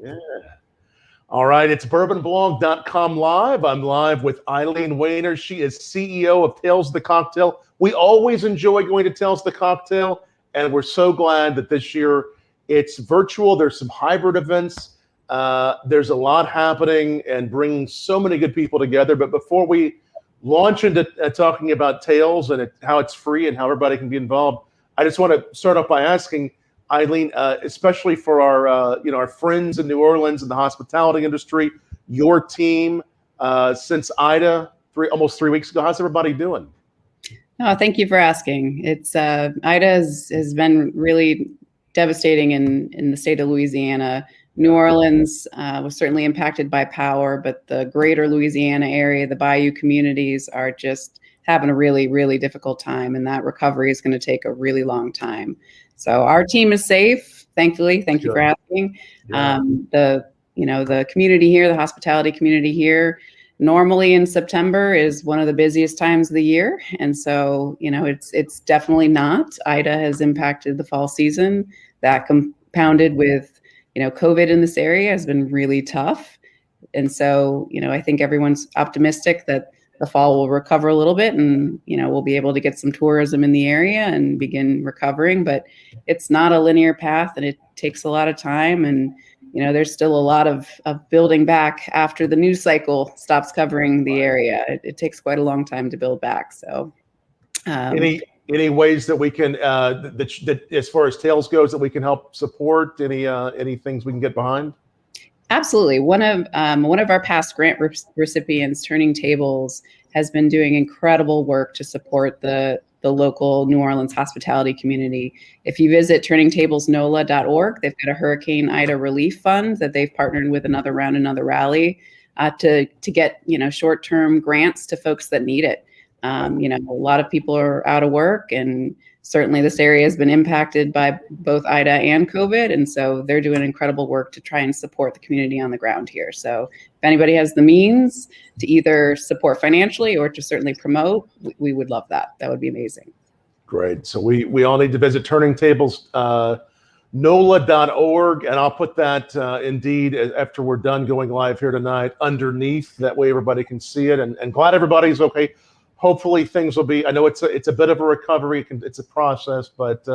Yeah. All right, it's bourbonblog.com live. I'm live with Eileen Wayner. She is CEO of Tales of the Cocktail. We always enjoy going to Tales of the Cocktail, and we're so glad that this year it's virtual. There's some hybrid events. There's a lot happening and bringing so many good people together. But before we launch into talking about Tales and how it's free and how everybody can be involved, I just want to start off by asking, Eileen, especially for our friends in New Orleans in the hospitality industry, your team since Ida almost 3 weeks ago. How's everybody doing? Oh, thank you for asking. It's Ida has been really devastating in the state of Louisiana. New Orleans was certainly impacted by power, but the greater Louisiana area, the Bayou communities are just having a really, really difficult time, and that recovery is going to take a really long time. So our team is safe, thankfully. Thank you for asking. Yeah. The community here, the hospitality community here, normally in September is one of the busiest times of the year, and so it's definitely not. Ida has impacted the fall season. That compounded with COVID in this area has been really tough, and so I think everyone's optimistic that the fall will recover a little bit, and we'll be able to get some tourism in the area and begin recovering. But it's not a linear path, and it takes a lot of time. And there's still a lot of building back after the news cycle stops covering the area. It takes quite a long time to build back. So, any ways that we can, that as far as Tales goes, that we can help support? Any things we can get behind? Absolutely. One of our past grant recipients, Turning Tables, has been doing incredible work to support the local New Orleans hospitality community. If you visit turningtablesnola.org, they've got a Hurricane Ida relief fund that they've partnered with Another Round, Another Rally to get short-term grants to folks that need it. A lot of people are out of work, and certainly this area has been impacted by both Ida and COVID. And so they're doing incredible work to try and support the community on the ground here. So if anybody has the means to either support financially or to certainly promote, we would love that. That would be amazing. Great. So we all need to visit turningtablesnola.org, and I'll put that indeed after we're done going live here tonight underneath. That way everybody can see it, and glad everybody's okay. Hopefully things will be, I know it's a bit of a recovery, it's a process, but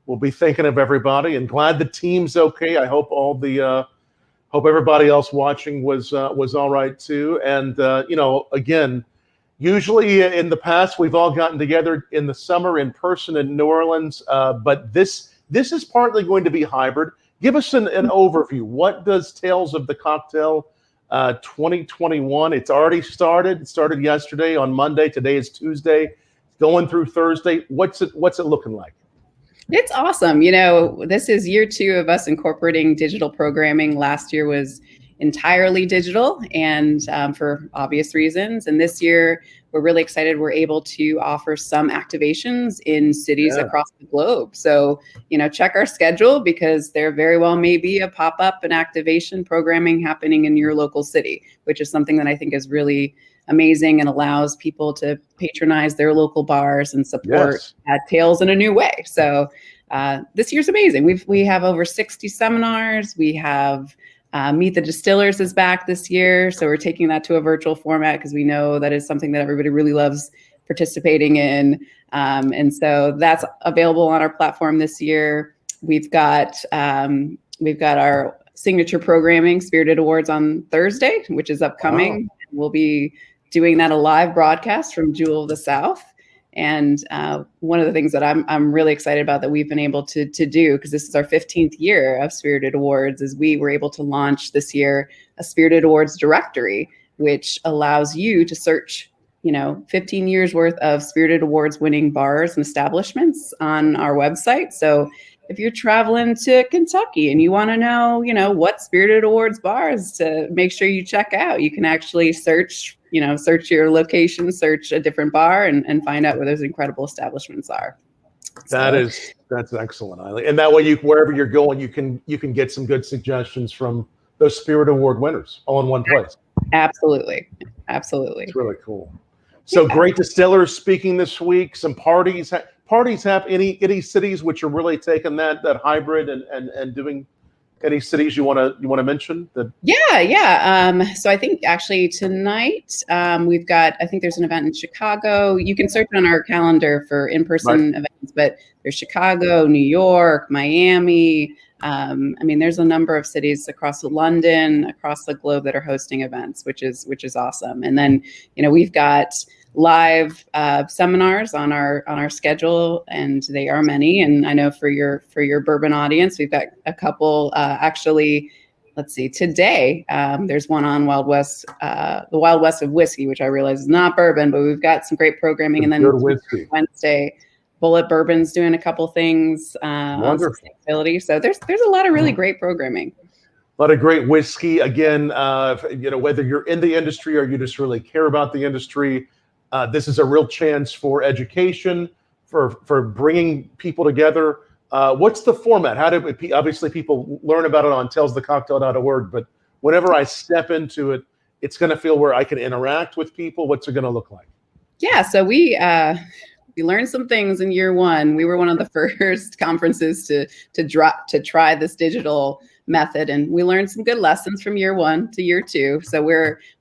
we'll be thinking of everybody, and glad the team's okay. I hope hope everybody else watching was all right too. And again, usually in the past we've all gotten together in the summer in person in New Orleans, but this is partly going to be hybrid. Give us an overview. What does Tales of the Cocktail 2021, it's already started. It started yesterday on Monday. Today is Tuesday, going through Thursday. What's it looking like? It's awesome. This is year 2 of us incorporating digital programming. Last year was entirely digital, and for obvious reasons. And this year we're really excited. We're able to offer some activations in cities across the globe. So, check our schedule, because there very well may be a pop-up and activation programming happening in your local city, which is something that I think is really amazing and allows people to patronize their local bars and support Tales in a new way. So this year's amazing. We have over 60 seminars. We have Meet the Distillers is back this year, so we're taking that to a virtual format because we know that is something that everybody really loves participating in, and so that's available on our platform this year. We've got our signature programming, Spirited Awards, on Thursday, which is upcoming. Wow. We'll be doing that a live broadcast from Jewel of the South. And one of the things that I'm really excited about that we've been able to do, because this is our 15th year of Spirited Awards, is we were able to launch this year a Spirited Awards directory, which allows you to search 15 years worth of Spirited Awards winning bars and establishments on our website. So if you're traveling to Kentucky and you want to know, what Spirited Awards bars to make sure you check out, you can actually search your location, search a different bar, and find out where those incredible establishments are. That's excellent, Eileen. And that way, wherever you're going, you can get some good suggestions from those Spirit Award winners all in one place. Absolutely. It's really cool. So great distillers speaking this week. Some parties have any cities which are really taking that hybrid and doing Any cities you want to mention? Yeah. So I think actually tonight we've got. I think there's an event in Chicago. You can search on our calendar for in-person events, but there's Chicago, New York, Miami. I mean, there's a number of cities across London, across the globe that are hosting events, which is awesome. And then we've got live seminars on our schedule, and they are many. And I know for your bourbon audience, we've got a couple actually. Let's see, today there's one on Wild West, the Wild West of whiskey, which I realize is not bourbon, but we've got some great programming. And then Wednesday, Bullet Bourbon's doing a couple things on sustainability. So there's a lot of really great programming. A lot of great whiskey. Again, whether you're in the industry or you just really care about the industry, this is a real chance for education, for bringing people together. What's the format? How do obviously people learn about it on tellsthecocktail.org, but whenever I step into it, it's going to feel where I can interact with people. What's it going to look like? Yeah, so we learned some things in year one. We were one of the first conferences to try this digital method, and we learned some good lessons from year one to year two. So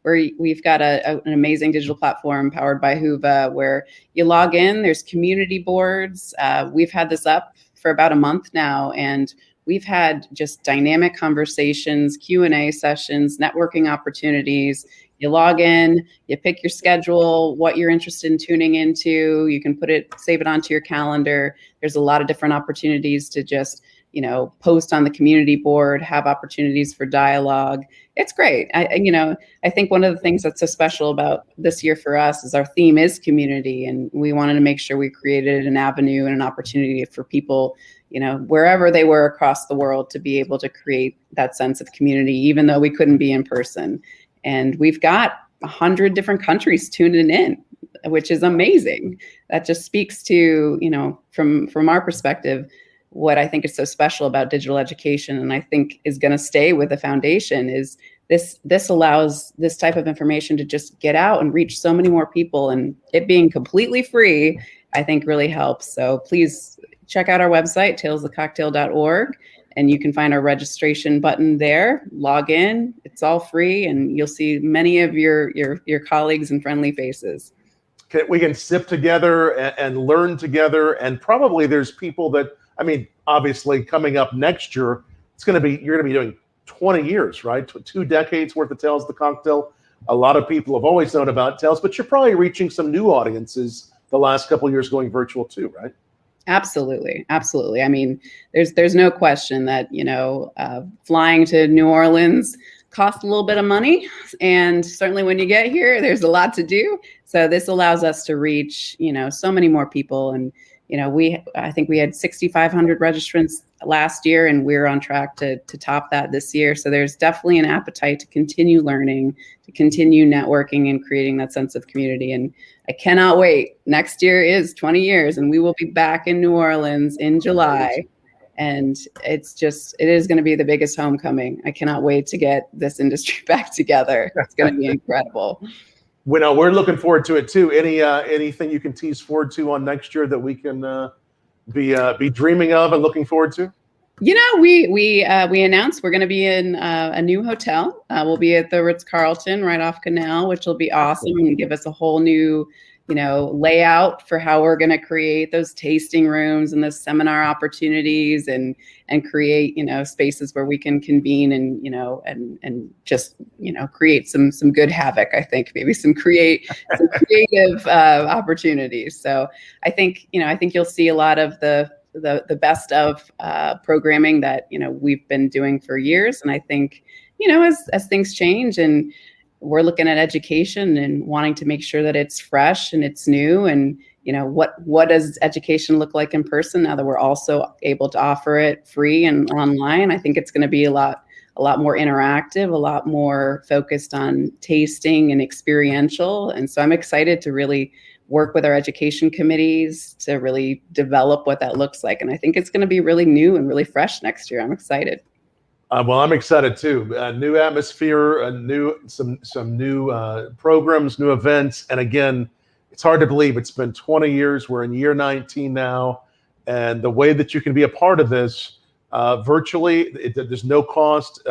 we've got an amazing digital platform powered by Huva, where you log in. There's community boards. We've had this up for about a month now, and we've had just dynamic conversations, Q&A sessions, networking opportunities. You log in, you pick your schedule, what you're interested in tuning into. You can save it onto your calendar. There's a lot of different opportunities to just, post on the community board, have opportunities for dialogue. It's great. I think one of the things that's so special about this year for us is our theme is community, and we wanted to make sure we created an avenue and an opportunity for people, wherever they were across the world, to be able to create that sense of community, even though we couldn't be in person. And we've got 100 different countries tuning in, which is amazing. That just speaks to, from our perspective, what I think is so special about digital education, and I think is going to stay with the foundation, is this allows this type of information to just get out and reach so many more people, and it being completely free, I think really helps. So please check out our website, tellsthecocktail.org, and you can find our registration button there. Log in, it's all free, and you'll see many of your colleagues and friendly faces. We can sip together and learn together, and probably there's people that, obviously coming up next year, you're going to be doing 20 years, right? 2 decades worth of Tales the Cocktail. A lot of people have always known about Tales, but you're probably reaching some new audiences the last couple of years going virtual too, right? Absolutely. There's no question that, flying to New Orleans costs a little bit of money. And certainly when you get here, there's a lot to do. So this allows us to reach, so many more people. And, I think we had 6,500 registrants last year, and we're on track to top that this year. So there's definitely an appetite to continue learning, to continue networking and creating that sense of community. And I cannot wait. Next year is 20 years, and we will be back in New Orleans in July. And it is going to be the biggest homecoming. I cannot wait to get this industry back together. It's going to be incredible. We're looking forward to it too. Anything you can tease forward to on next year that we can be dreaming of and looking forward to? We announced we're going to be in a new hotel. We'll be at the Ritz-Carlton right off Canal, which will be awesome and give us a whole new, layout for how we're going to create those tasting rooms and those seminar opportunities and create, spaces where we can convene and just, create some good havoc. I think maybe some creative opportunities. So I think you'll see a lot of the best of programming that we've been doing for years. And I think as things change, and we're looking at education and wanting to make sure that it's fresh and it's new, and what does education look like in person now that we're also able to offer it free and online. I think it's going to be a lot more interactive, a lot more focused on tasting and experiential. And so I'm excited to really work with our education committees to really develop what that looks like. And I think it's going to be really new and really fresh next year. I'm excited. Well, I'm excited too. New atmosphere, some new programs, new events. And again, it's hard to believe it's been 20 years. We're in year 19 now. And the way that you can be a part of this, virtually. There's no cost.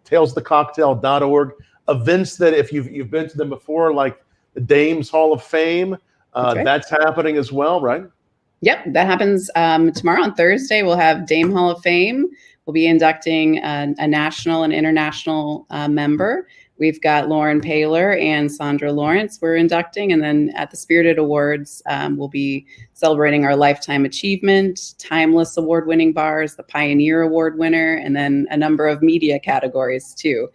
Talesthecocktail.org. Events that if you've been to them before, like the Dames Hall of Fame, That's right. that's happening as well, right? Yep, that happens tomorrow on Thursday. We'll have Dame Hall of Fame. We'll be inducting a national and international member. We've got Lauren Paler and Sandra Lawrence we're inducting. And then at the Spirited Awards, we'll be celebrating our Lifetime Achievement, Timeless Award-winning bars, the Pioneer Award winner, and then a number of media categories too,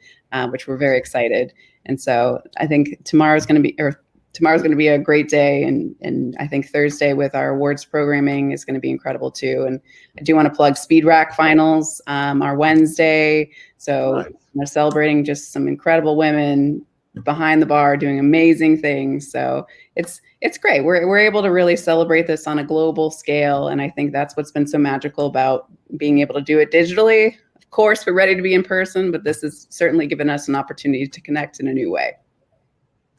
which we're very excited. And so I think tomorrow's going to be a great day, and I think Thursday with our awards programming is going to be incredible too. And I do want to plug Speed Rack Finals, our Wednesday. So Nice. we're celebrating just some incredible women behind the bar doing amazing things. So it's great. We're able to really celebrate this on a global scale, and I think that's what's been so magical about being able to do it digitally. Of course, we're ready to be in person, but this has certainly given us an opportunity to connect in a new way.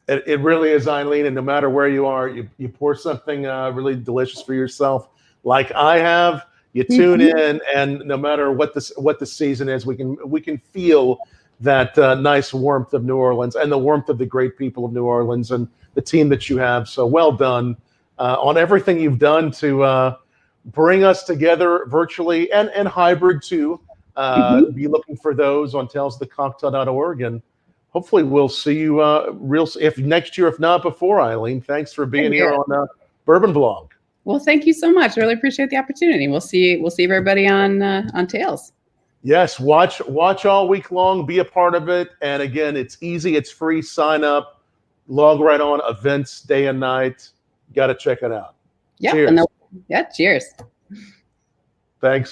It really is, Eileen, and no matter where you are, you pour something really delicious for yourself, like I have. You tune in, and no matter what the season is, we can feel that nice warmth of New Orleans and the warmth of the great people of New Orleans and the team that you have. So well done on everything you've done to bring us together virtually and hybrid too. Be looking for those on talesthecocktail.org, and hopefully we'll see you if next year, if not before. Eileen, thanks for being here on Bourbon Blog. Well, thank you so much. I really appreciate the opportunity. We'll see everybody on Tales. Yes, watch all week long. Be a part of it. And again, it's easy. It's free. Sign up. Log right on. Events day and night. Got to check it out. Yeah. Cheers. Cheers. Thanks.